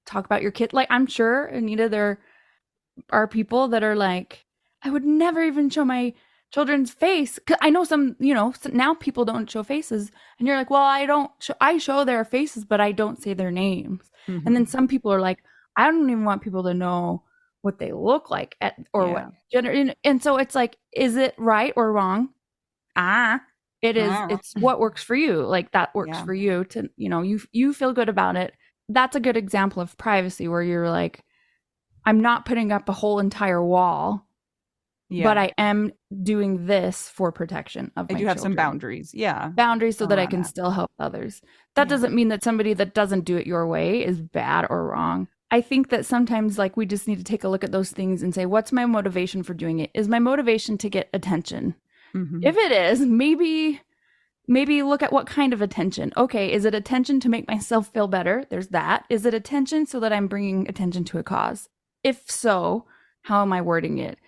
talk about your kid. Like, I'm sure, Anita, there are people that are like, I would never even show my children's face. 'Cause I know some, now people don't show faces. And you're like, well, I show their faces, but I don't say their names. Mm-hmm. And then some people are like, I don't even want people to know what they look like or what gender. And so it's like, is it right or wrong? It is. It's what works for you. Like that works for you to, you feel good about it. That's a good example of privacy where you're like, I'm not putting up a whole entire wall, but I am doing this for protection of my children. I do have some boundaries. Yeah. Boundaries so that I can still help others. That doesn't mean that somebody that doesn't do it your way is bad or wrong. I think that sometimes like we just need to take a look at those things and say, what's my motivation for doing it? Is my motivation to get attention? Mm-hmm. If it is, maybe look at what kind of attention. Okay, is it attention to make myself feel better? There's that. Is it attention so that I'm bringing attention to a cause? If so, how am I wording it?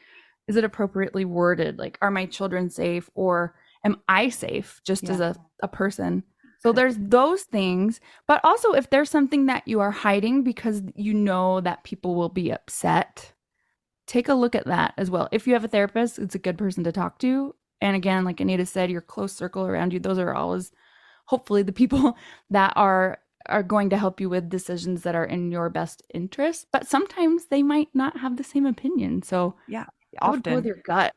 Is it appropriately worded? Like, are my children safe or am I safe just as a person? So there's those things. But also if there's something that you are hiding because you know that people will be upset, take a look at that as well. If you have a therapist, it's a good person to talk to. And again, like Anita said, your close circle around you, those are always hopefully the people that are going to help you with decisions that are in your best interest. But sometimes they might not have the same opinion. So often go with your gut.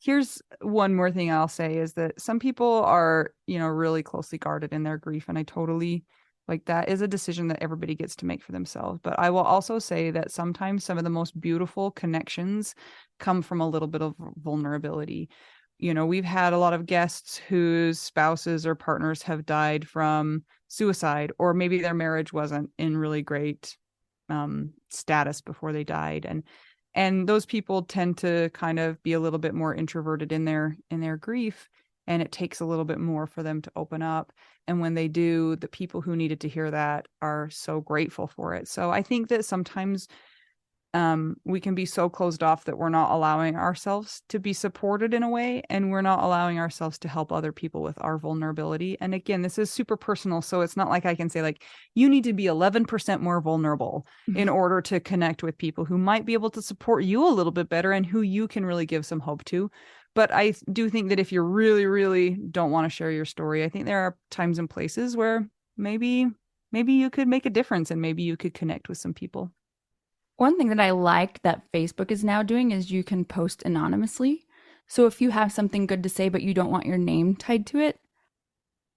Here's one more thing I'll say is that some people are, really closely guarded in their grief. And I totally like that is a decision that everybody gets to make for themselves. But I will also say that sometimes some of the most beautiful connections come from a little bit of vulnerability. We've had a lot of guests whose spouses or partners have died from suicide, or maybe their marriage wasn't in really great status before they died. And those people tend to kind of be a little bit more introverted in their grief. And it takes a little bit more for them to open up. And when they do, the people who needed to hear that are so grateful for it. So I think that sometimes we can be so closed off that we're not allowing ourselves to be supported in a way, and we're not allowing ourselves to help other people with our vulnerability. And again, this is super personal, so it's not like I can say like you need to be 11% more vulnerable in order to connect with people who might be able to support you a little bit better and who you can really give some hope to. But I do think that if you really, really don't want to share your story, I think there are times and places where maybe you could make a difference and maybe you could connect with some people. One thing that I like that Facebook is now doing is you can post anonymously. So if you have something good to say, but you don't want your name tied to it,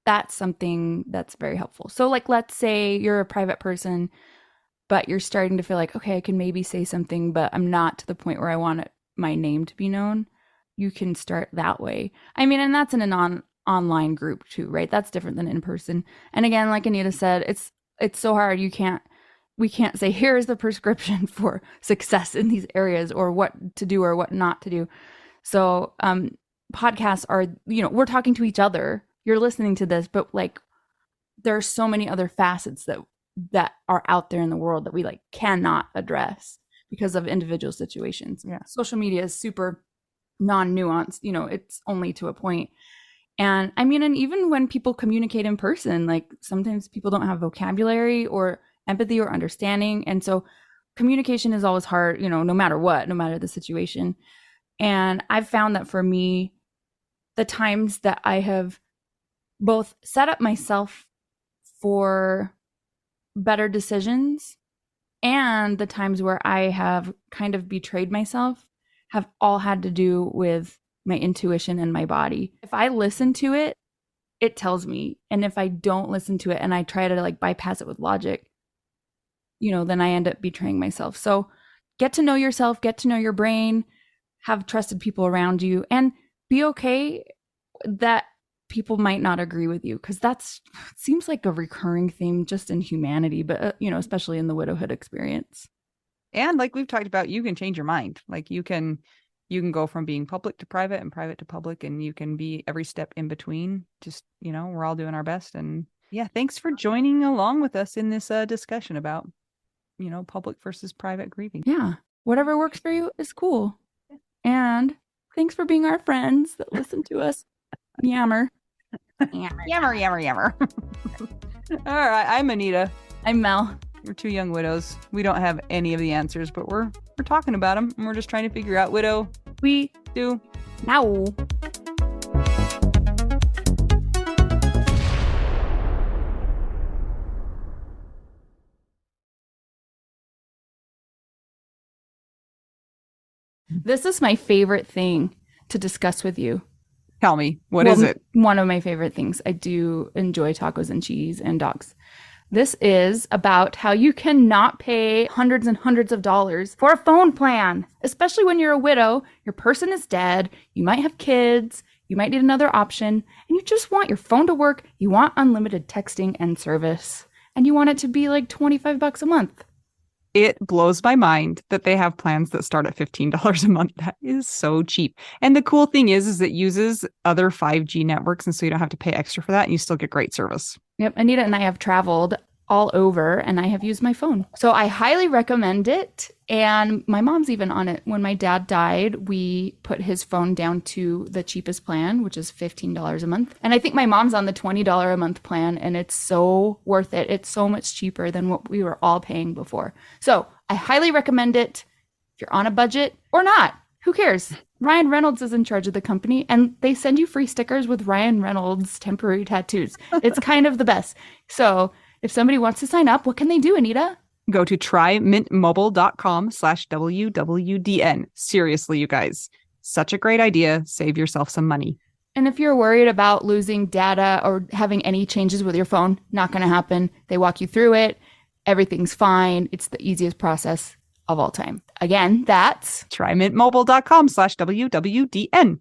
that's something that's very helpful. So like, let's say you're a private person, but you're starting to feel like, okay, I can maybe say something, but I'm not to the point where I want my name to be known. You can start that way. I mean, and that's in an online group too, right? That's different than in person. And again, like Anita said, it's so hard. We can't say, here's the prescription for success in these areas or what to do or what not to do. So podcasts are, we're talking to each other. You're listening to this, but like there are so many other facets that are out there in the world that we like cannot address because of individual situations. Yeah. Social media is super non-nuanced, it's only to a point. And I mean, and even when people communicate in person, like sometimes people don't have vocabulary or empathy or understanding. And so communication is always hard, no matter what, no matter the situation. And I've found that for me, the times that I have both set up myself for better decisions and the times where I have kind of betrayed myself have all had to do with my intuition and my body. If I listen to it, it tells me. And if I don't listen to it and I try to like bypass it with logic, then I end up betraying myself. So get to know yourself, get to know your brain, have trusted people around you, and be okay that people might not agree with you, because seems like a recurring theme just in humanity, but especially in the widowhood experience. And like we've talked about, you can change your mind. Like you can You can go from being public to private and private to public, and you can be every step in between. Just, we're all doing our best. And yeah, thanks for joining along with us in this discussion about, public versus private grieving. Yeah. Whatever works for you is cool. And thanks for being our friends that listen to us yammer. Yammer, yammer, yammer. All right. I'm Anita. I'm Mel. We're two young widows. We don't have any of the answers, but we're talking about them, and we're just trying to figure out, widow, We do. now. This is my favorite thing to discuss with you. Tell me, what is it? One of my favorite things. I do enjoy tacos and cheese and dogs. This is about how you cannot pay hundreds and hundreds of dollars for a phone plan, especially when you're a widow, your person is dead, you might have kids, you might need another option, and you just want your phone to work, you want unlimited texting and service, and you want it to be like $25 a month. It blows my mind that they have plans that start at $15 a month. That is so cheap. And the cool thing is it uses other 5G networks, and so you don't have to pay extra for that, and you still get great service. Yep, Anita and I have traveled all over, and I have used my phone. So I highly recommend it. And my mom's even on it. When my dad died, we put his phone down to the cheapest plan, which is $15 a month. And I think my mom's on the $20 a month plan, and it's so worth it. It's so much cheaper than what we were all paying before. So I highly recommend it if you're on a budget or not. Who cares? Ryan Reynolds is in charge of the company, and they send you free stickers with Ryan Reynolds temporary tattoos. It's kind of the best. So if somebody wants to sign up, what can they do, Anita? Go to trymintmobile.com/WWDN. Seriously, you guys, such a great idea. Save yourself some money. And if you're worried about losing data or having any changes with your phone, not going to happen. They walk you through it. Everything's fine. It's the easiest process of all time. Again, that's trymintmobile.com/WWDN.